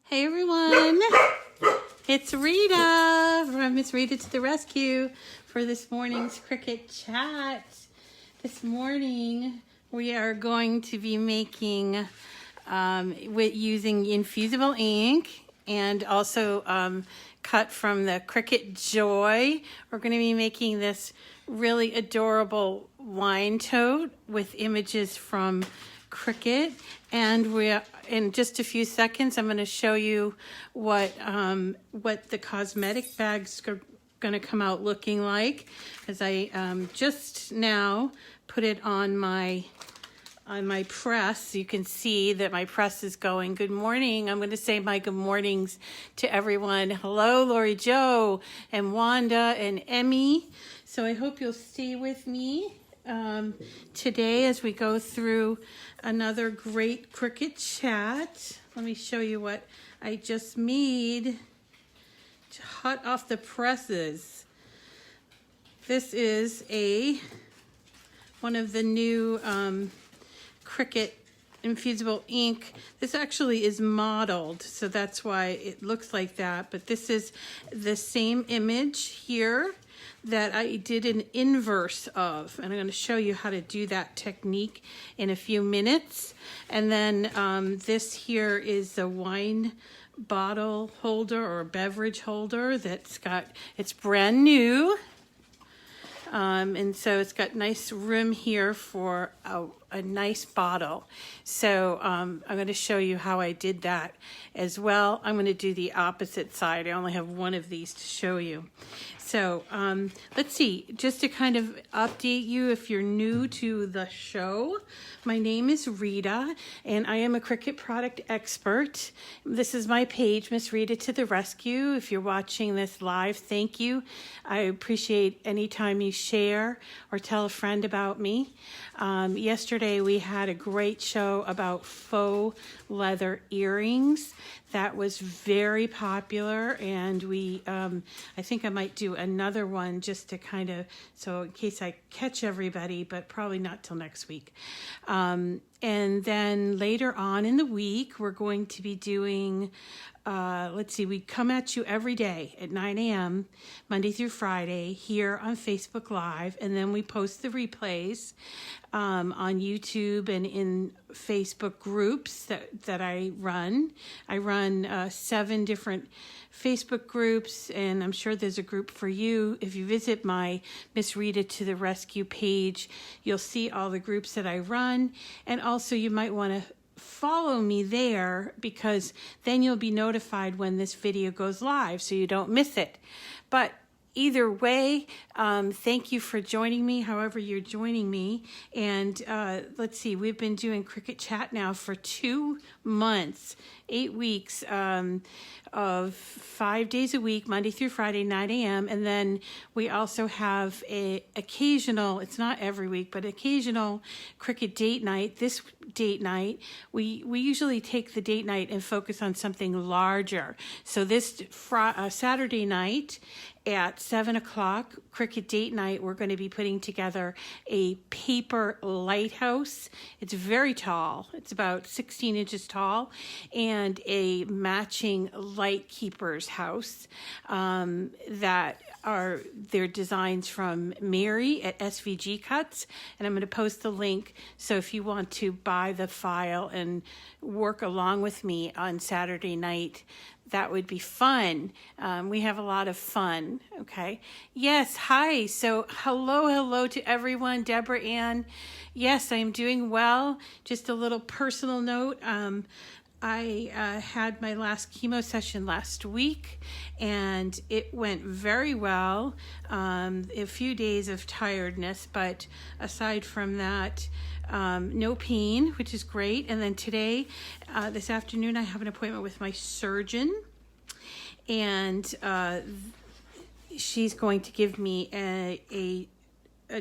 Hey everyone, it's Rita from Miss Rita to the rescue for this morning's Cricut chat. This morning we are going to be making using Infusible Ink and also cut from the Cricut Joy. We're going to be making this really adorable wine tote with images from Cricut, and in just a few seconds I'm going to show you what the cosmetic bags are going to come out looking like, as I just now put it on my press. You can see that my press is going. Good morning. I'm going to say my good mornings to everyone. Hello, Lori Jo and Wanda and Emmy. So I hope you'll stay with me today as we go through another great Cricut chat. Let me show you what I just made hot off the presses. This is one of the new Cricut Infusible Ink. This actually is modeled, so that's why it looks like that, but this is the same image here that I did an inverse of, and I'm going to show you how to do that technique in a few minutes. And then this here is a wine bottle holder or a beverage holder it's brand new. And so it's got nice room here for a nice bottle. So I'm going to show you how I did that as well. I'm going to do the opposite side. I only have one of these to show you. So let's see, just to kind of update you if you're new to the show, my name is Rita and I am a Cricut product expert. This is my page, Miss Rita to the Rescue. If you're watching this live, thank you. I appreciate any time you share or tell a friend about me. Yesterday we had a great show about faux leather earrings. That was very popular, and I think I might do another one just to kind of, so in case I catch everybody, but probably not till next week. And then later on in the week, we're going to be doing, let's see, we come at you every day at 9 a.m., Monday through Friday, here on Facebook Live, and then we post the replays on YouTube and in Facebook groups that I run. I run 7 different Facebook groups, and I'm sure there's a group for you. If you visit my Miss Rita to the Rescue page, you'll see all the groups that I run, and also you might want to follow me there, because then you'll be notified when this video goes live so you don't miss it. But either way, thank you for joining me, however you're joining me. And let's see, we've been doing Cricut Chat now for 2 months, 8 weeks of 5 days a week, Monday through Friday, 9 a.m. And then we also have a occasional, it's not every week, but occasional Cricut date night. This date night, we usually take the date night and focus on something larger. So this Saturday night at 7 o'clock, Cricut date night, we're going to be putting together a paper lighthouse. It's very tall. It's about 16 inches tall, and a matching light keeper's house that are their designs from Mary at SVG Cuts, and I'm going to post the link, so if you want to buy the file and work along with me on Saturday night, that would be fun. We have a lot of fun, okay? Yes, hi. So hello to everyone. Deborah Ann. Yes, I am doing well. Just a little personal note. I had my last chemo session last week, and it went very well. A few days of tiredness, but aside from that, no pain, which is great. And then today, this afternoon, I have an appointment with my surgeon, and she's going to give me a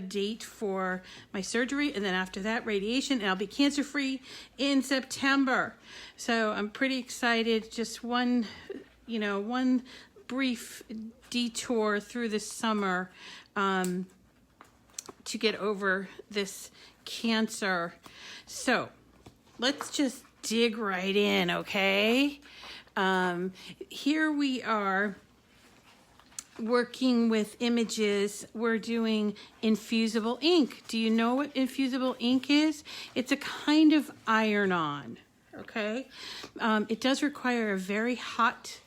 date for my surgery, and then after that, radiation, and I'll be cancer-free in September. So I'm pretty excited. Just one brief detour through the summer to get over this cancer. So let's just dig right in, okay? Here we are working with images. We're doing infusible ink. Do you know what infusible ink is? It's a kind of iron-on, okay? It does require a very hot,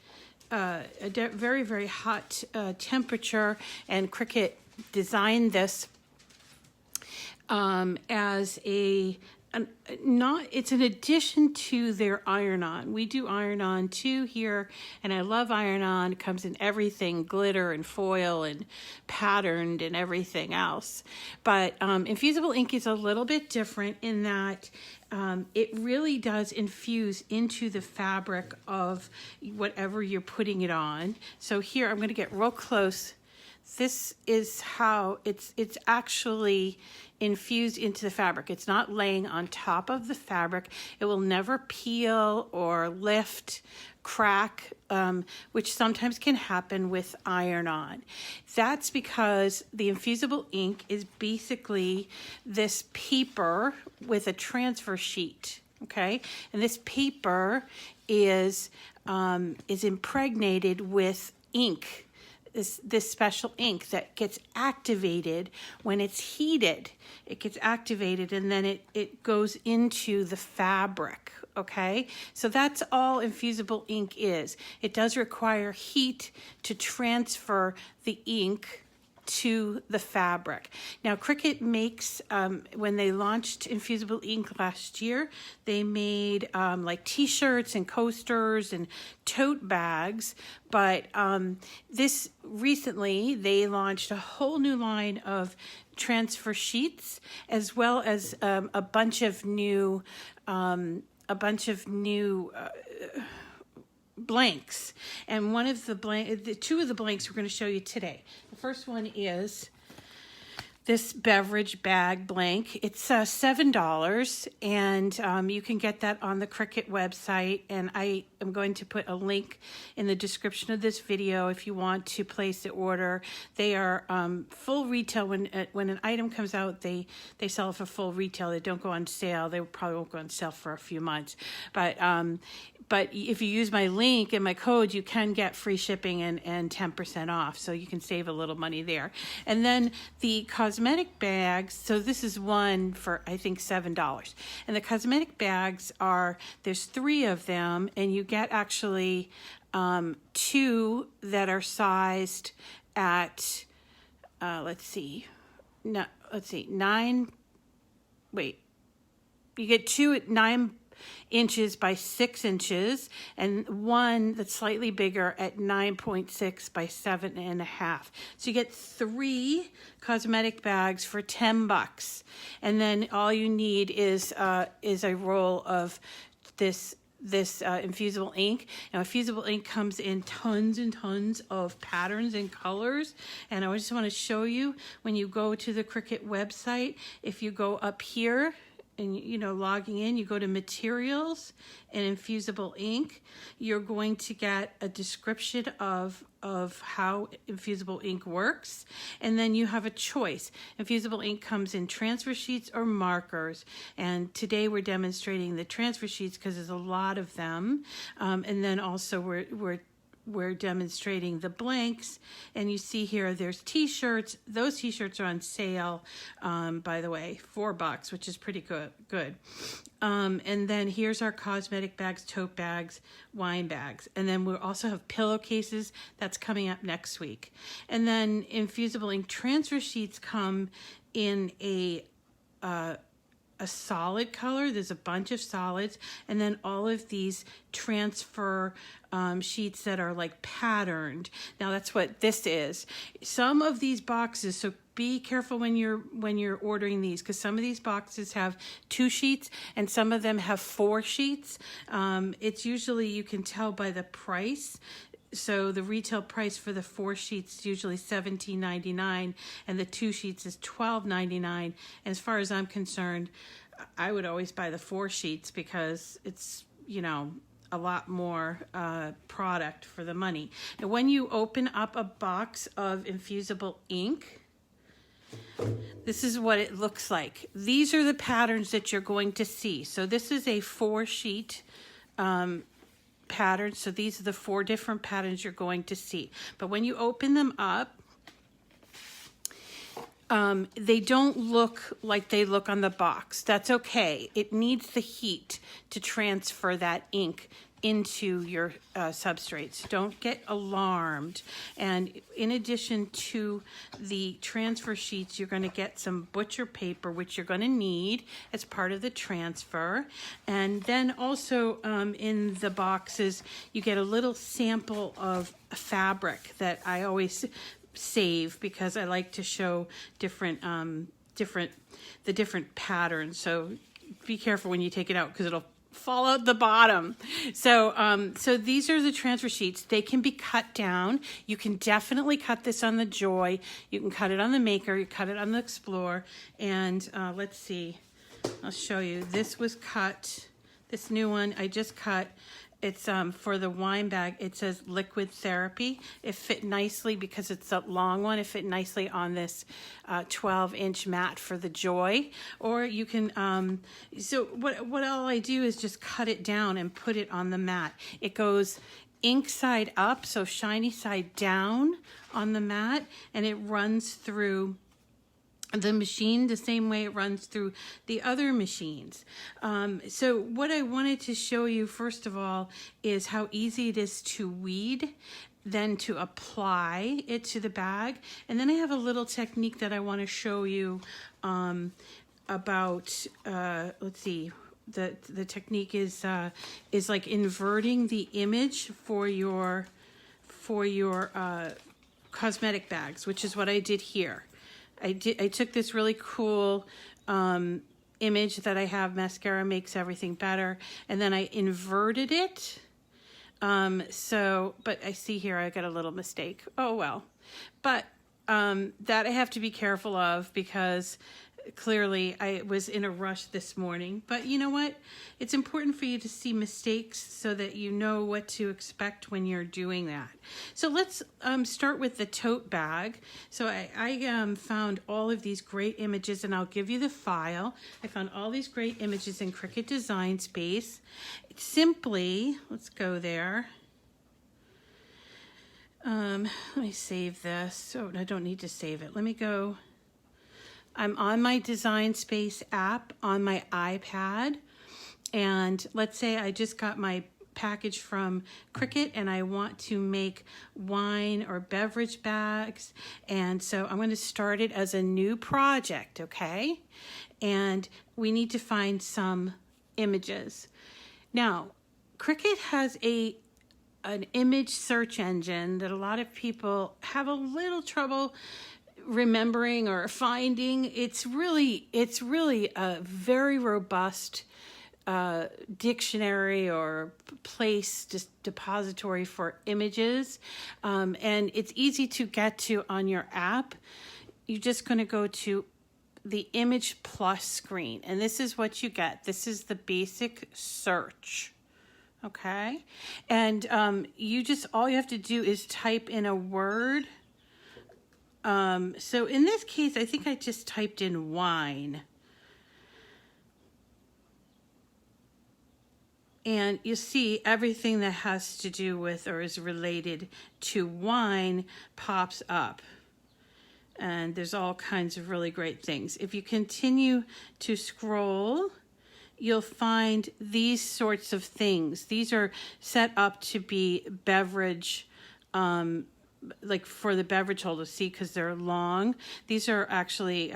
very hot temperature, and Cricut designed this as it's an addition to their iron-on. We do iron-on too here, and I love iron-on. It comes in everything, glitter and foil and patterned and everything else. But infusible ink is a little bit different in that it really does infuse into the fabric of whatever you're putting it on. So here, I'm going to get real close. This is how it's actually infused into the fabric. It's not laying on top of the fabric. It will never peel or lift, crack, which sometimes can happen with iron-on. That's because the infusible ink is basically this paper with a transfer sheet, okay? And this paper is impregnated with ink. This special ink that gets activated when it's heated. It gets activated and then it goes into the fabric, okay? So that's all infusible ink is. It does require heat to transfer the ink to the fabric. Now, Cricut makes, when they launched Infusible Ink last year, they made like t-shirts and coasters and tote bags, but this recently, they launched a whole new line of transfer sheets, as well as a bunch of new blanks. And one of the two of the blanks we're going to show you today. The first one is this Beverage Bag blank. It's $7, and you can get that on the Cricut website, and I am going to put a link in the description of this video if you want to place the order. They are full retail. When an item comes out, they sell it for full retail. They don't go on sale. They probably won't go on sale for a few months, but if you use my link and my code, you can get free shipping and 10% off, so you can save a little money there. And then the cosmetic bags, so this is one for, I think, $7. And the cosmetic bags there's 3 of them, and you get actually 2 that are sized at, you get 2 at 9 inches by 6 inches, and 1 that's slightly bigger at 9.6 by 7.5. So you get 3 cosmetic bags for $10, and then all you need is a roll of this infusible ink. Now, infusible ink comes in tons and tons of patterns and colors, and I just want to show you, when you go to the Cricut website, if you go up here and logging in, you go to Materials and Infusible Ink, you're going to get a description of how infusible ink works, and then you have a choice. Infusible ink comes in transfer sheets or markers, and today we're demonstrating the transfer sheets because there's a lot of them, and then also we're demonstrating the blanks, and you see here there's t-shirts. Those t-shirts are on sale, by the way, $4, which is pretty good. And then here's our cosmetic bags, tote bags, wine bags, and then we'll also have pillowcases. That's coming up next week. And then infusible ink transfer sheets come in a solid color. There's a bunch of solids, and then all of these transfer sheets that are like patterned. Now that's what this is. Some of these boxes, so be careful when you're ordering these, because some of these boxes have 2 sheets and some of them have 4 sheets. It's usually, you can tell by the price. So the retail price for the 4 sheets is usually $17.99, and the 2 sheets is $12.99. And as far as I'm concerned, I would always buy the 4 sheets because it's, a lot more product for the money. Now, when you open up a box of infusible ink, this is what it looks like. These are the patterns that you're going to see. So this is a 4-sheet patterns. So these are the 4 different patterns you're going to see. But when you open them up, they don't look like they look on the box. That's okay. It needs the heat to transfer that ink into your substrates. Don't get alarmed. And in addition to the transfer sheets, you're going to get some butcher paper, which you're going to need as part of the transfer. And then also in the boxes, you get a little sample of fabric that I always save because I like to show different patterns. So be careful when you take it out because it'll fall out the bottom. So so these are the transfer sheets. They can be cut down. You can definitely cut this on the Joy. You can cut it on the Maker. You cut it on the Explorer. And let's see. I'll show you. This was cut. This new one I just cut. It's for the wine bag. It says liquid therapy. It fit nicely because it's a long one. It fit nicely on this 12-inch mat for the Joy. Or you can, so what all I do is just cut it down and put it on the mat. It goes ink side up, so shiny side down on the mat, and it runs through the machine the same way it runs through the other machines. So what I wanted to show you first of all is how easy it is to weed, then to apply it to the bag. And then I have a little technique that I want to show you about, let's see, the technique is like inverting the image for your cosmetic bags, which is what I did here. I took this really cool image that I have, mascara makes everything better, and then I inverted it. But I see here I got a little mistake. Oh well. But that I have to be careful of because clearly I was in a rush this morning. But you know what? It's important for you to see mistakes so that you know what to expect when you're doing that. So let's start with the tote bag. So I found all of these great images, and I'll give you the file. I found all these great images in Cricut Design Space. Simply, let's go there. Let me save this. Oh, I don't need to save it. Let me go. I'm on my Design Space app on my iPad, and let's say I just got my package from Cricut and I want to make wine or beverage bags, and so I'm going to start it as a new project, okay? And we need to find some images. Now, Cricut has an image search engine that a lot of people have a little trouble remembering or finding. It's really a very robust dictionary or place, just depository for images, and it's easy to get to on your app. You're just going to go to the Image Plus screen, and this is what you get. This is the basic search. Okay, and all you have to do is type in a word. So in this case, I think I just typed in wine. And you see everything that has to do with or is related to wine pops up. And there's all kinds of really great things. If you continue to scroll, you'll find these sorts of things. These are set up to be beverage, like for the beverage holder, see, because they're long. These are actually,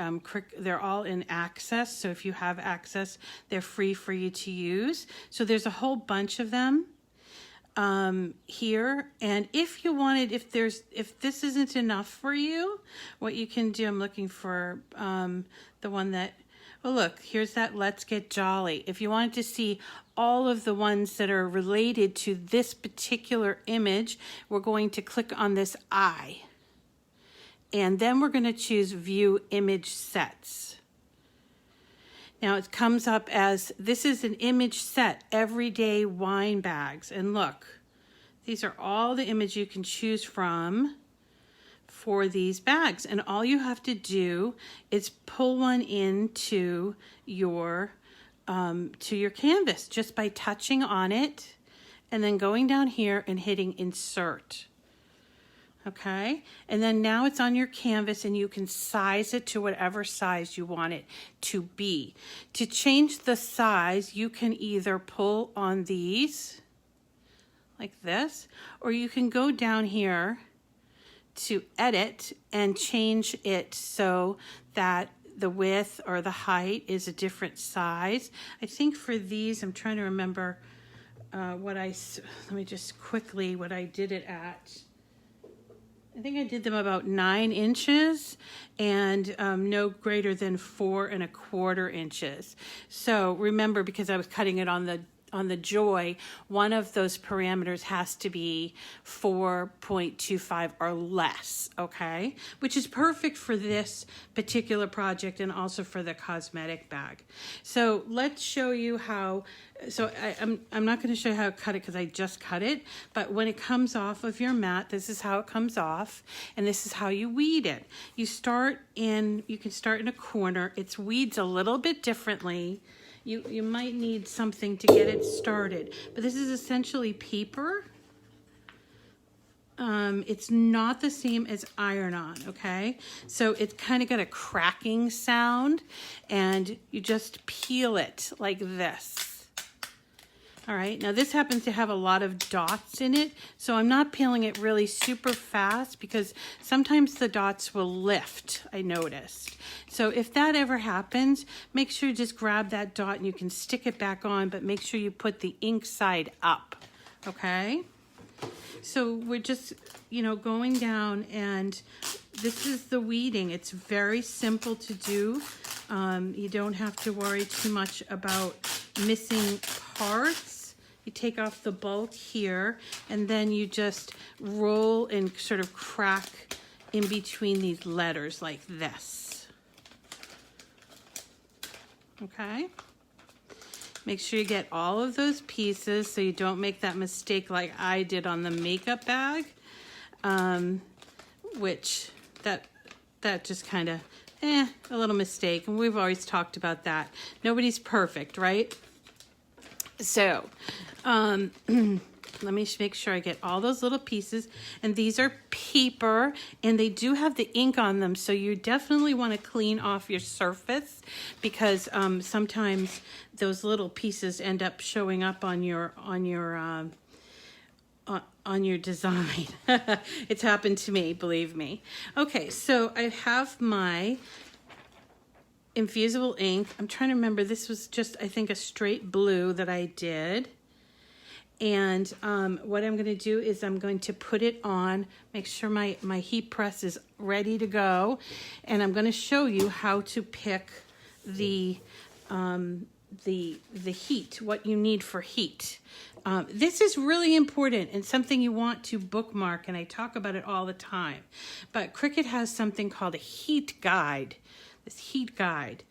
they're all in access. So if you have access, they're free for you to use. So there's a whole bunch of them here. And if you wanted, if this isn't enough for you, what you can do, I'm looking for the one that, well, look, here's that Let's Get Jolly. If you wanted to see all of the ones that are related to this particular image, we're going to click on this eye. And then we're going to choose View Image Sets. Now it comes up as, this is an image set, everyday wine bags. And look, these are all the images you can choose from for these bags, and all you have to do is pull one into your canvas just by touching on it, and then going down here and hitting insert. Okay, and then now it's on your canvas and you can size it to whatever size you want it to be. To change the size, you can either pull on these like this, or you can go down here to edit and change it so that the width or the height is a different size. I think for these, I'm trying to remember let me just quickly, what I did it at. I think I did them about 9 inches and no greater than 4 1/4 inches. So remember, because I was cutting it on the Joy, one of those parameters has to be 4.25 or less, okay? Which is perfect for this particular project and also for the cosmetic bag. So let's show you how, I'm not gonna show you how to cut it because I just cut it, but when it comes off of your mat, this is how it comes off, and this is how you weed it. You can start in a corner. It weeds a little bit differently. You might need something to get it started, but this is essentially paper. It's not the same as iron-on, okay? So it's kind of got a cracking sound, and you just peel it like this. All right, now this happens to have a lot of dots in it, so I'm not peeling it really super fast because sometimes the dots will lift, I noticed. So if that ever happens, make sure you just grab that dot and you can stick it back on, but make sure you put the ink side up, okay? So we're just, going down, and this is the weeding. It's very simple to do. You don't have to worry too much about missing parts. You take off the bulk here, and then you just roll and sort of crack in between these letters like this. Okay? Make sure you get all of those pieces so you don't make that mistake like I did on the makeup bag, which that just kind of, a little mistake. And we've always talked about that. Nobody's perfect, right? So, let me make sure I get all those little pieces. And these are paper, and they do have the ink on them, so you definitely want to clean off your surface, because sometimes those little pieces end up showing up on your design. It's happened to me, believe me. Okay, so I have my Infusible ink. I'm trying to remember, this was just, I think, a straight blue that I did. And what I'm going to do is I'm going to put it on, make sure my heat press is ready to go, and I'm going to show you how to pick the heat, what you need for heat. This is really important and something you want to bookmark, and I talk about it all the time. But Cricut has something called a heat guide. This heat guide.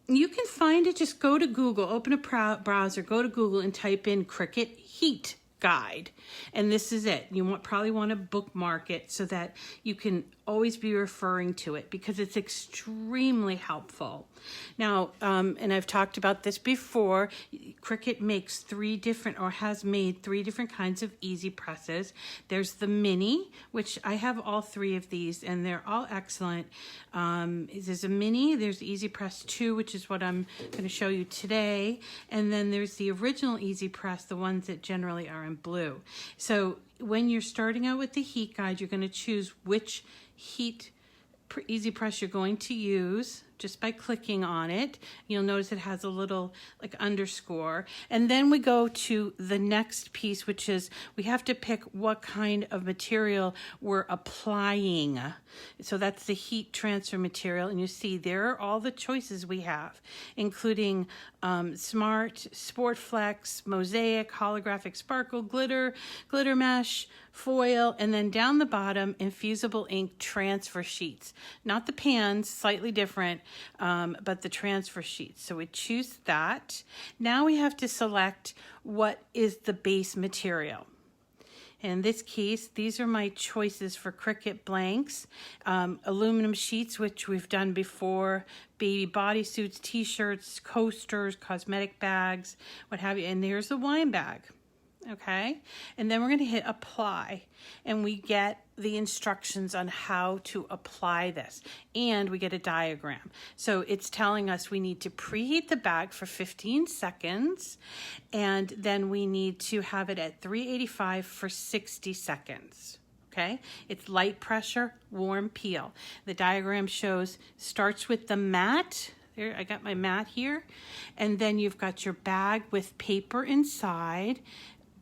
You can find it, just go to Google, open a browser, go to Google and type in Cricut Heat Guide. And this is it. You probably want to bookmark it so that you can always be referring to it, because it's extremely helpful. Now, and I've talked about this before, Cricut makes has made 3 different kinds of EasyPresses. There's the mini, which I have all 3 of these, and they're all excellent. There's a mini, there's EasyPress 2, which is what I'm going to show you today, and then there's the original EasyPress, the ones that generally are in blue. So when you're starting out with the heat guide, you're going to choose which EasyPress you're going to use just by clicking on it. You'll notice it has a little like underscore. And then we go to the next piece, which is we have to pick what kind of material we're applying. So that's the heat transfer material. And you see there are all the choices we have, including Smart, Sport Flex, Mosaic, Holographic Sparkle, Glitter, Glitter Mesh, Foil, and then down the bottom, Infusible Ink transfer sheets. Not the pans, slightly different, but the transfer sheets. So we choose that. Now we have to select what is the base material. In this case, these are my choices for Cricut blanks. Aluminum sheets, which we've done before, baby bodysuits, t-shirts, coasters, cosmetic bags, what have you. And there's a wine bag. okay? And then we're going to hit apply, and we get the instructions on how to apply this, and we get a diagram. So it's telling us we need to preheat the bag for 15 seconds, and then we need to have it at 385 for 60 seconds. Okay, it's light pressure, warm peel. The diagram shows, starts with the mat. There, I got my mat here. And then you've got your bag with paper inside,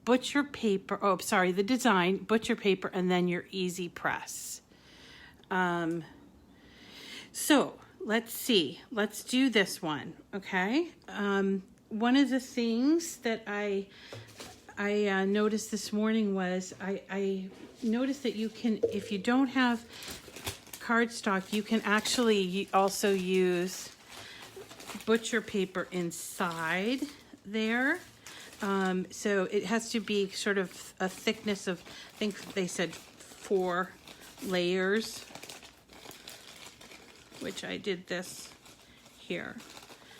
butcher paper, oh, sorry, the design, butcher paper, and then your EasyPress. So let's see, let's do this one, okay? One of the things that I noticed this morning was I noticed that you can, if you don't have cardstock, you can actually also use butcher paper inside there. So it has to be sort of a thickness of, I think they said 4 layers, which I did this here.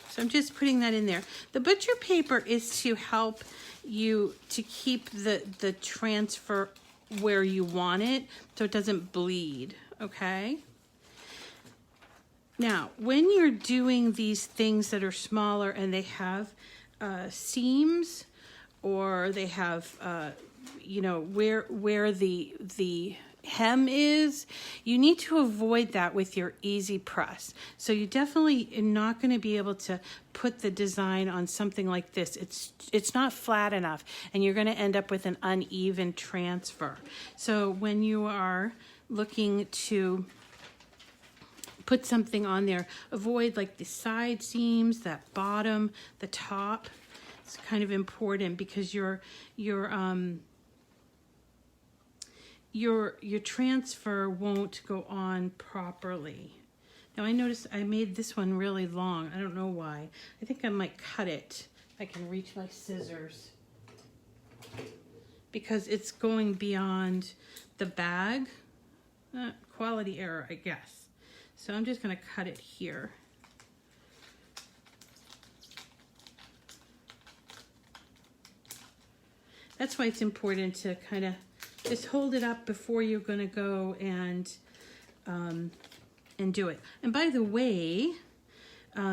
So I'm just putting that in there. The butcher paper is to help you to keep the transfer where you want it so it doesn't bleed, okay? Now, when you're doing these things that are smaller and they have seams, or they have, you know, where the hem is, you need to avoid that with your EasyPress. So you definitely are not going to be able to put the design on something like this. It's not flat enough, and you're going to end up with an uneven transfer. So when you are looking to put something on there, avoid like the side seams, that bottom, the top. It's kind of important because your transfer won't go on properly. Now I noticed I made this one really long. I don't know why. I think I might cut it if I can reach my scissors, because it's going beyond the bag. Quality error, I guess. So I'm just going to cut it here. That's why it's important to kind of just hold it up before you're going to go and do it. And by the way,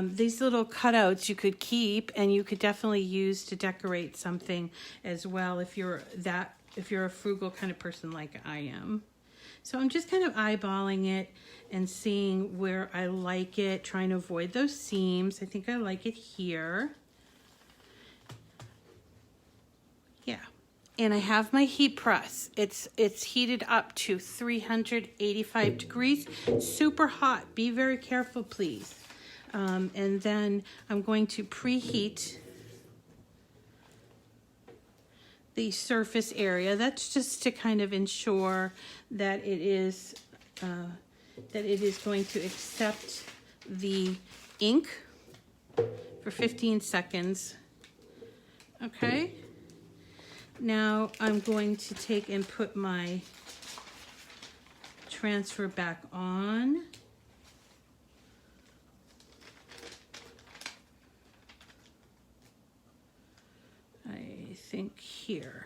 these little cutouts you could keep, and you could definitely use to decorate something as well if you're a frugal kind of person like I am. So I'm just kind of eyeballing it and seeing where I like it, trying to avoid those seams. I think I like it here. Yeah. And I have my heat press. It's heated up to 385 degrees, super hot. Be very careful, please. And then I'm going to preheat the surface area. That's just to kind of ensure that it is going to accept the ink for 15 seconds. Okay. Now I'm going to take and put my transfer back on. I think here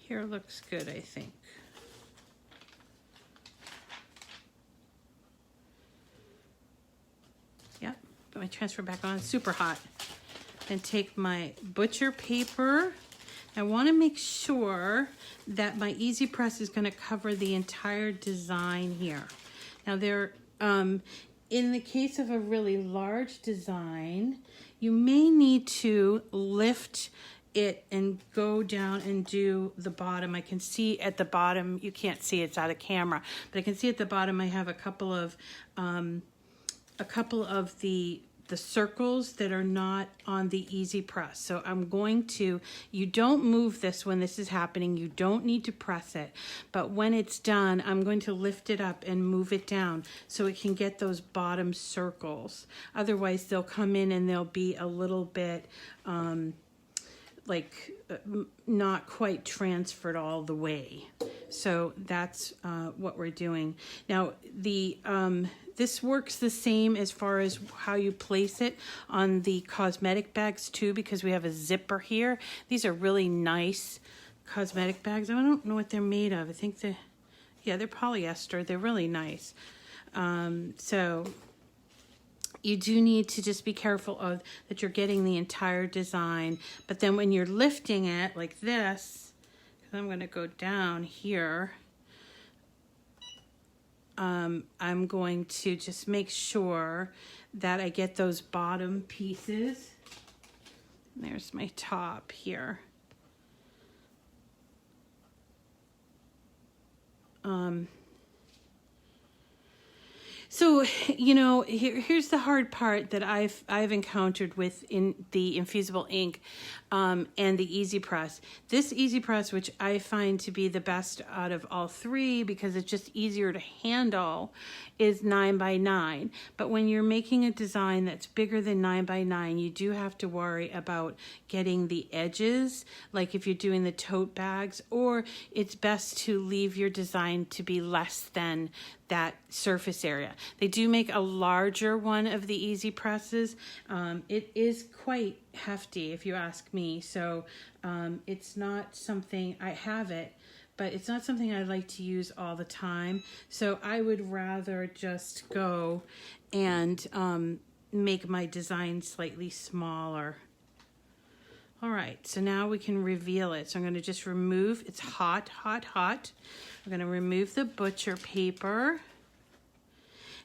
looks good, I think. Yeah, put my transfer back on, super hot. And take my butcher paper. I want to make sure that my EasyPress is going to cover the entire design here. Now in the case of a really large design, you may need to lift it and go down and do the bottom. I can see at the bottom, you can't see, it's out of camera, but I can see at the bottom I have a couple of the circles that are not on the EasyPress. So I'm going to, you don't move this when this is happening, you don't need to press it, but when it's done, I'm going to lift it up and move it down so it can get those bottom circles. Otherwise they'll come in and they'll be a little bit not quite transferred all the way. So that's what we're doing. Now, this works the same as far as how you place it on the cosmetic bags too, because we have a zipper here. These are really nice cosmetic bags. I don't know what they're made of. I think they're polyester. They're really nice. So you do need to just be careful of that you're getting the entire design. But then when you're lifting it like this, I'm going to go down here. I'm going to just make sure that I get those bottom pieces. There's my top here. So, you know, here's the hard part that I've encountered with the Infusible Ink and the EasyPress. This EasyPress, which I find to be the best out of all three because it's just easier to handle, is 9x9. But when you're making a design that's bigger than 9x9, you do have to worry about getting the edges, like if you're doing the tote bags, or it's best to leave your design to be less than that surface area. They do make a larger one of the EasyPresses. It is quite hefty if you ask me. So it's not something, I have it, but it's not something I like to use all the time. So I would rather just go and make my design slightly smaller. All right, so now we can reveal it. So I'm gonna just remove, it's hot, hot, hot. I'm gonna remove the butcher paper.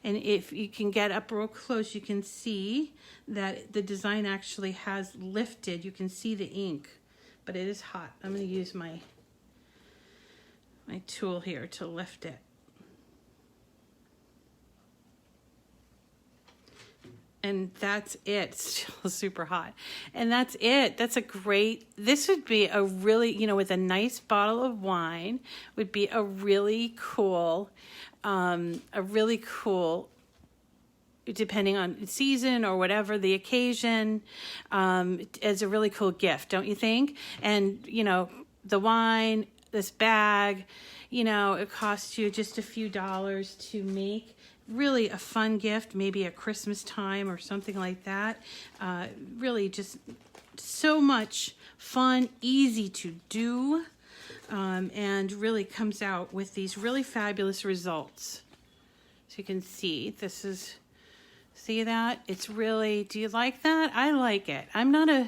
And if you can get up real close, you can see that the design actually has lifted. You can see the ink, but it is hot. I'm gonna use my tool here to lift it. And that's it. It's still super hot. And that's it. That's a great, this would be a really, you know, with a nice bottle of wine, would be a really cool, depending on season or whatever the occasion, as a really cool gift, don't you think? And, you know, the wine, this bag, you know, it costs you just a few dollars to make. Really a fun gift, maybe at Christmas time or something like that. Really just so much fun, easy to do, and really comes out with these really fabulous results. So you can see, this is, see that? It's really, do you like that? I like it. I'm not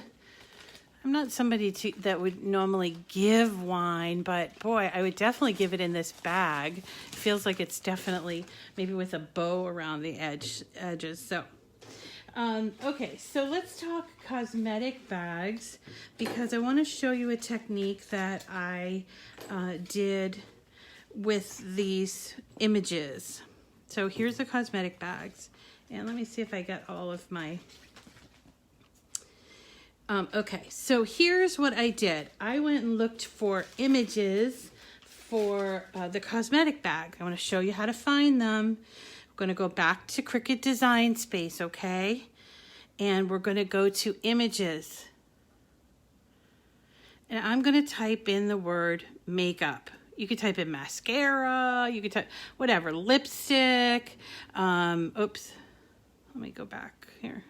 somebody that would normally give wine, but boy, I would definitely give it in this bag. It feels like it's definitely maybe with a bow around the edges. So, okay, so let's talk cosmetic bags because I want to show you a technique that I did with these images. So here's the cosmetic bags, and let me see if I got all of my. Okay, so here's what I did. I went and looked for images for the cosmetic bag. I want to show you how to find them. I'm going to go back to Cricut Design Space, okay? And we're going to go to images. And I'm going to type in the word makeup. You could type in mascara, you could type whatever, lipstick. Oops, let me go back here.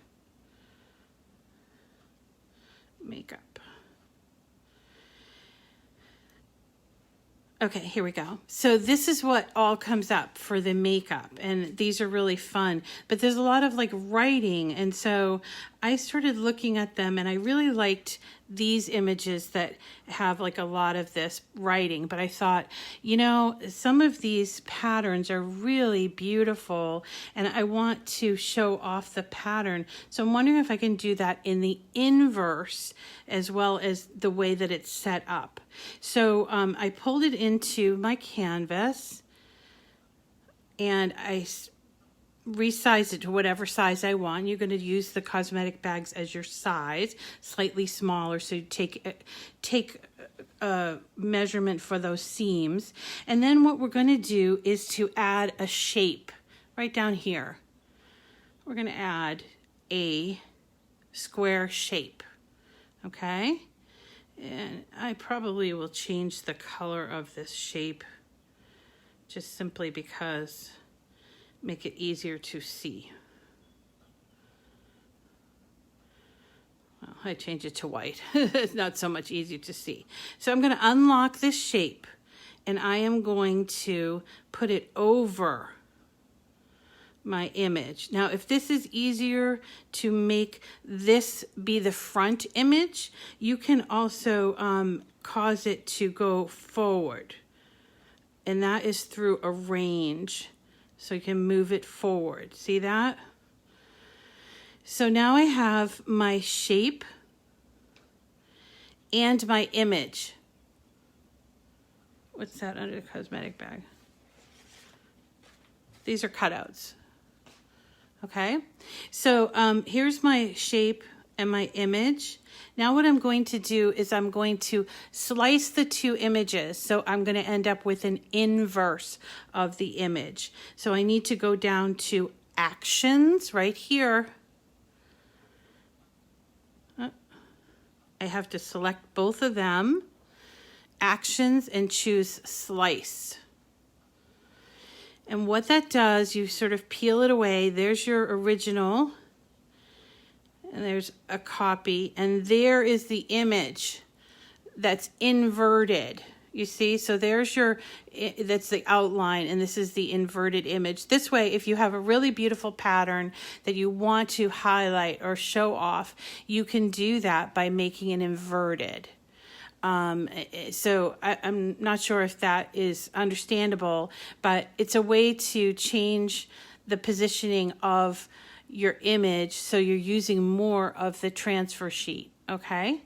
Makeup. Okay, here we go. So this is what all comes up for the makeup, and these are really fun, but there's a lot of like writing, and so I started looking at them and I really liked these images that have like a lot of this writing, but I thought, you know, some of these patterns are really beautiful and I want to show off the pattern. So I'm wondering if I can do that in the inverse as well as the way that it's set up. So I pulled it into my canvas and I resize it to whatever size I want. You're going to use the cosmetic bags as your size, slightly smaller, so you take a measurement for those seams. And then what we're going to do is to add a shape right down here. We're going to add a square shape, okay? And I probably will change the color of this shape just simply because make it easier to see. Well, I change it to white. It's not so much easier to see. So I'm going to unlock this shape and I am going to put it over my image. Now, if this is easier to make this be the front image, you can also cause it to go forward. And that is through arrange. So you can move it forward. See that? So now I have my shape and my image. What's that under the cosmetic bag? These are cutouts. Okay, so here's my shape and my image. Now what I'm going to do is I'm going to slice the two images. So I'm going to end up with an inverse of the image. So I need to go down to actions right here. I have to select both of them, actions, and choose slice. And what that does, you sort of peel it away. There's your original, and there's a copy, and there is the image that's inverted. You see, so there's your, that's the outline, and this is the inverted image. This way, if you have a really beautiful pattern that you want to highlight or show off, you can do that by making it inverted. So I'm not sure if that is understandable, but it's a way to change the positioning of your image so you're using more of the transfer sheet, okay?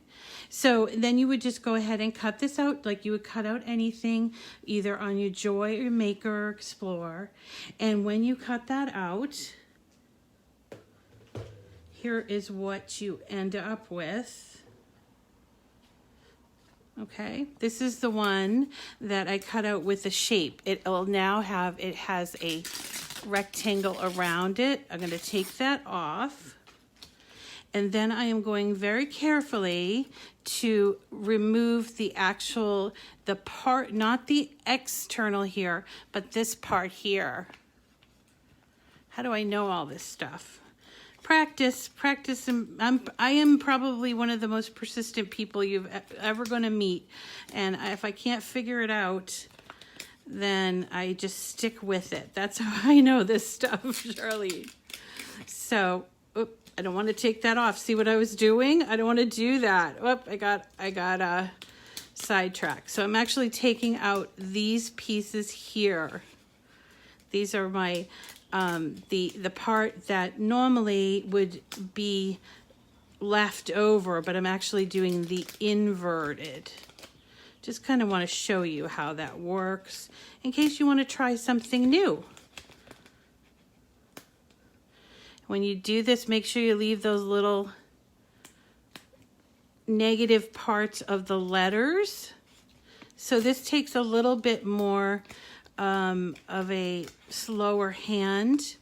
So then you would just go ahead and cut this out like you would cut out anything, either on your Joy or Maker or Explore. And when you cut that out, here is what you end up with. Okay, this is the one that I cut out with the shape. It will now have, it has a rectangle around it. I'm going to take that off. And then I am going very carefully to remove the actual, the part, not the external here, but this part here. How do I know all this stuff? Practice, and I am probably one of the most persistent people you've ever going to meet. And if I can't figure it out, then I just stick with it. That's how I know this stuff, Shirley. So, I don't want to take that off. See what I was doing? I don't want to do that. I got sidetracked. So I'm actually taking out these pieces here. These are my the part that normally would be left over, but I'm actually doing the inverted. Just kind of want to show you how that works in case you want to try something new. When you do this, make sure you leave those little negative parts of the letters. So this takes a little bit more of a slower hand.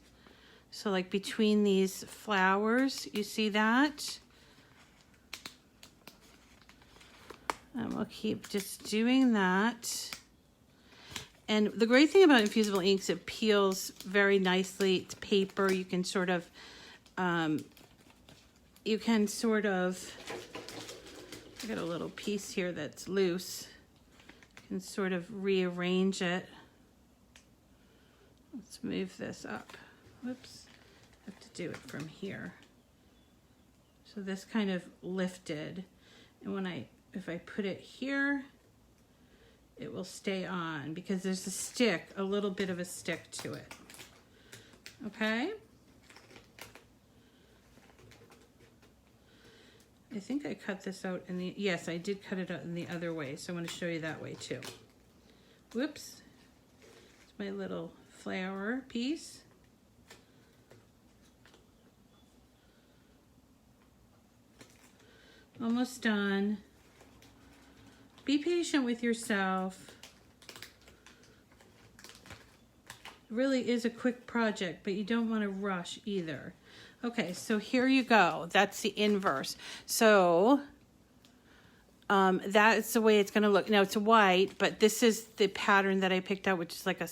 So like between these flowers, you see that? And we'll keep just doing that. And the great thing about Infusible Inks, it peels very nicely. It's paper. You can sort of, I got a little piece here that's loose. You can sort of rearrange it. Let's move this up. Whoops, I have to do it from here. So this kind of lifted, and if I put it here, it will stay on because there's a little bit of a stick to it. Okay? I think I cut this out yes, I did cut it out in the other way, so I'm going to show you that way too. Whoops. It's my little flower piece. Almost done. Be patient with yourself. It really is a quick project, but you don't want to rush either. Okay, so here you go. That's the inverse. So that's the way it's going to look. Now it's white, but this is the pattern that I picked out, which is like a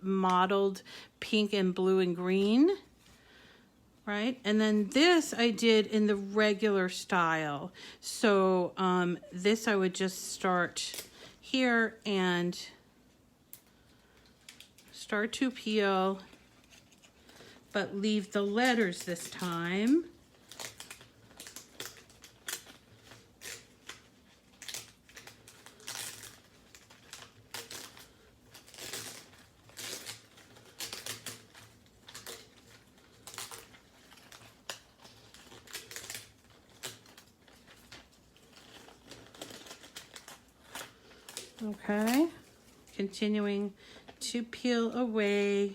mottled pink and blue and green, right? And then this I did in the regular style. So this I would just start here and start to peel, but leave the letters this time. Okay, continuing to peel away.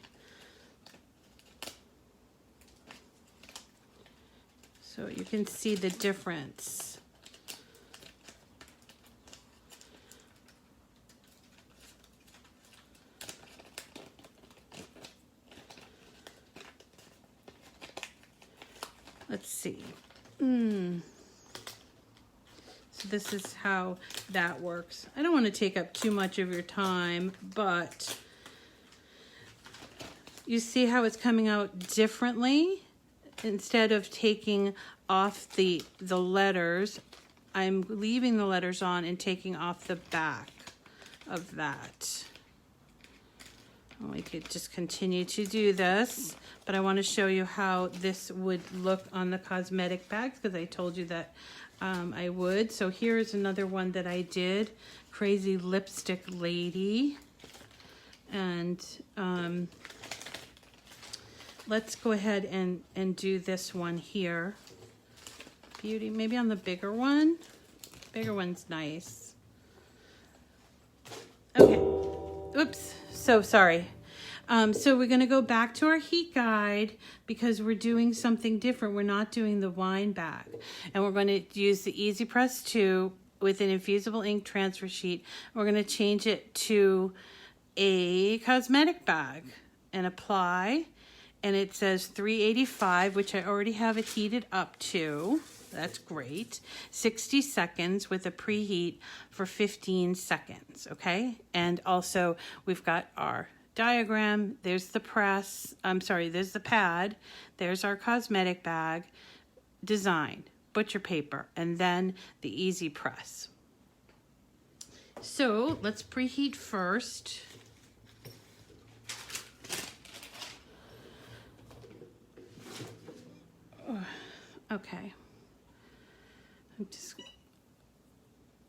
So you can see the difference. Let's see. So this is how that works. I don't want to take up too much of your time, but you see how it's coming out differently? Instead of taking off the letters, I'm leaving the letters on and taking off the back of that. We could just continue to do this, but I want to show you how this would look on the cosmetic bags, because I told you that I would. So here's another one that I did, Crazy Lipstick Lady. And let's go ahead and do this one here. Beauty, maybe on the bigger one. Bigger one's nice. Okay, oops, so sorry. So we're gonna go back to our heat guide because we're doing something different. We're not doing the wine bag. And we're gonna use the EasyPress 2 with an Infusible Ink transfer sheet. We're gonna change it to a cosmetic bag and apply. And it says 385, which I already have it heated up to. That's great. 60 seconds with a preheat for 15 seconds, okay? And also we've got our diagram. There's the press. There's the pad. There's our cosmetic bag design, butcher paper, and then the EasyPress. So let's preheat first. Okay.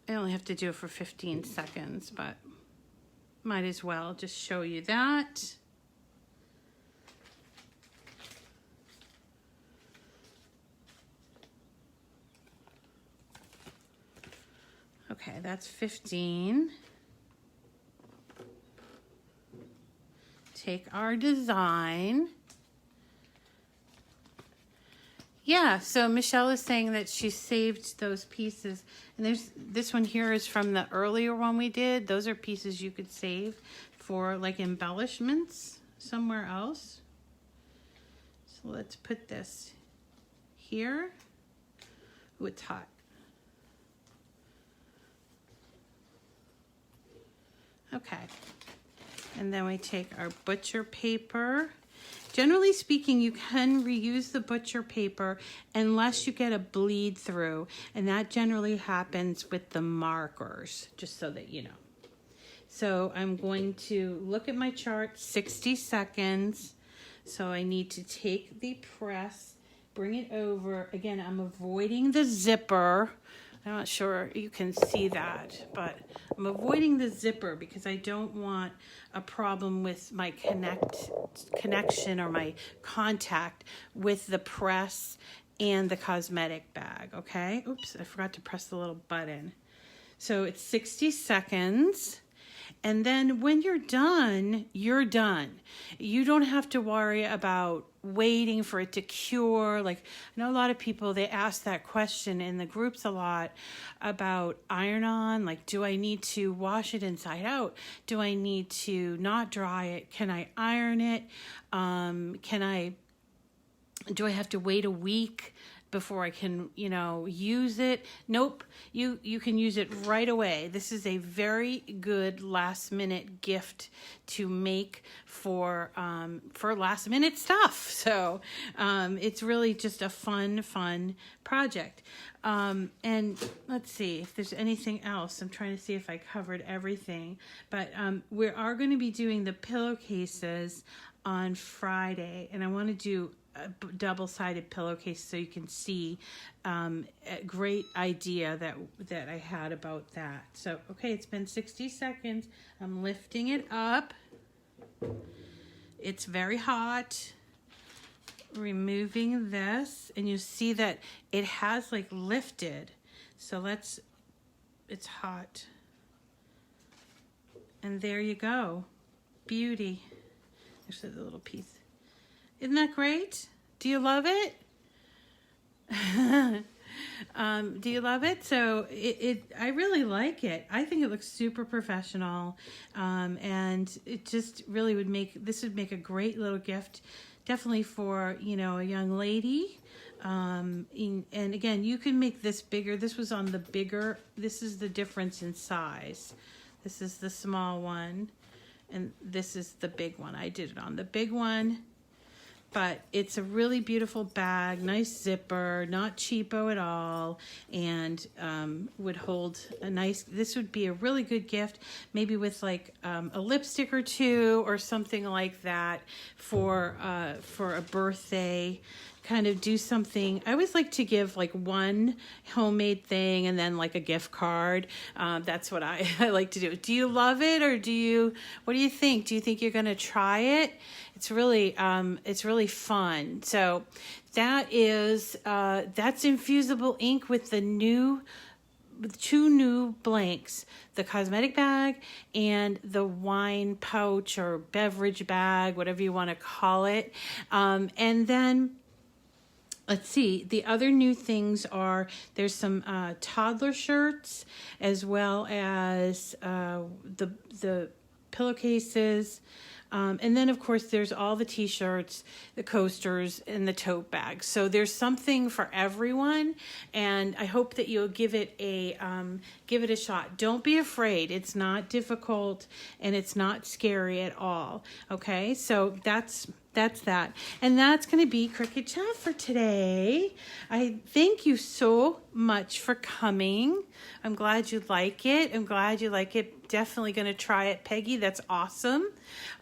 I only have to do it for 15 seconds, but might as well just show you that. Okay, that's 15. Take our design. Yeah, so Michelle is saying that she saved those pieces. And there's this one here is from the earlier one we did. Those are pieces you could save for like embellishments somewhere else. So let's put this here. Ooh, it's hot. Okay. And then we take our butcher paper. Generally speaking, you can reuse the butcher paper unless you get a bleed through, and that generally happens with the markers, just so that you know. So I'm going to look at my chart, 60 seconds. So I need to take the press, bring it over. Again, I'm avoiding the zipper. I'm not sure you can see that, but I'm avoiding the zipper because I don't want a problem with my connection or my contact with the press and the cosmetic bag, okay? Oops, I forgot to press the little button. So it's 60 seconds. And then when you're done, you're done. You don't have to worry about waiting for it to cure. Like, I know a lot of people, they ask that question in the groups a lot about iron-on. Like, do I need to wash it inside out? Do I need to not dry it? Can I iron it? Do I have to wait a week before I can, you know, use it. Nope, you can use it right away. This is a very good last minute gift to make for last minute stuff. So it's really just a fun project. And let's see if there's anything else. I'm trying to see if I covered everything, but we are going to be doing the pillowcases on Friday, and I want to do a double-sided pillowcase so you can see a great idea that I had about that. So, okay, it's been 60 seconds. I'm lifting it up. It's very hot. Removing this, and you see that it has like lifted. So it's hot. And there you go. Beauty. There's a little piece. Isn't that great? Do you love it? Do you love it? So I really like it. I think it looks super professional, and it just really would make a great little gift, definitely for, you know, a young lady. And again, you can make this bigger. This was on the bigger. This is the difference in size. This is the small one, and this is the big one. I did it on the big one. But it's a really beautiful bag, nice zipper, not cheapo at all, and would hold a nice, this would be a really good gift, maybe with like a lipstick or two or something like that for a birthday. Kind of do something. I always like to give like one homemade thing and then like a gift card. That's what I like to do. Do you love it, or what do you think? Do you think you're going to try it? It's really fun. So that is, that's Infusible Ink with the two new blanks, the Cosmetic Bag and the wine pouch or beverage bag, whatever you want to call it. And then, let's see, the other new things are, there's some toddler shirts, as well as the pillowcases. And then, of course, there's all the t-shirts, the coasters, and the tote bags. So there's something for everyone, and I hope that you'll give it a shot. Don't be afraid. It's not difficult, and it's not scary at all. Okay, so that's that. And that's going to be Cricut Chat for today. I thank you so much for coming. I'm glad you like it. I'm glad you like it. Definitely going to try it, Peggy. That's awesome.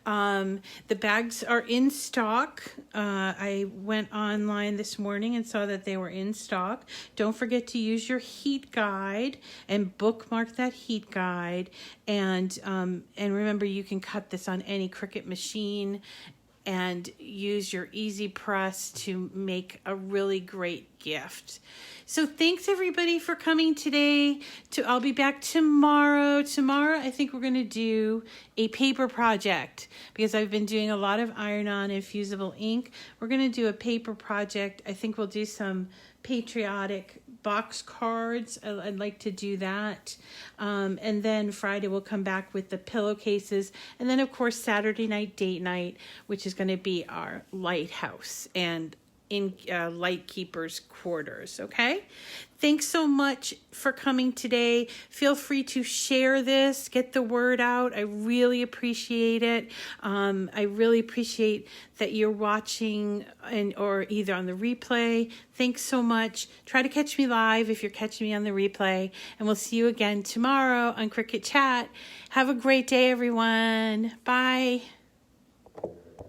The bags are in stock. I went online this morning and saw that they were in stock. Don't forget to use your heat guide and bookmark that heat guide. And remember, you can cut this on any Cricut machine and use your EasyPress to make a really great gift. So thanks everybody for coming today. I'll be back tomorrow. Tomorrow I think we're going to do a paper project because I've been doing a lot of iron-on infusible ink. We're going to do a paper project. I think we'll do some patriotic box cards. I'd like to do that. And then Friday we'll come back with the pillowcases. And then, of course, Saturday night, date night, which is going to be our lighthouse and in light keepers quarters. Okay, thanks so much for coming today. Feel free to share this, get the word out. I really appreciate it. I really appreciate that you're watching or either on the replay. Thanks so much. Try to catch me live if you're catching me on the replay, and we'll see you again tomorrow on Cricut Chat. Have a great day, everyone. Bye.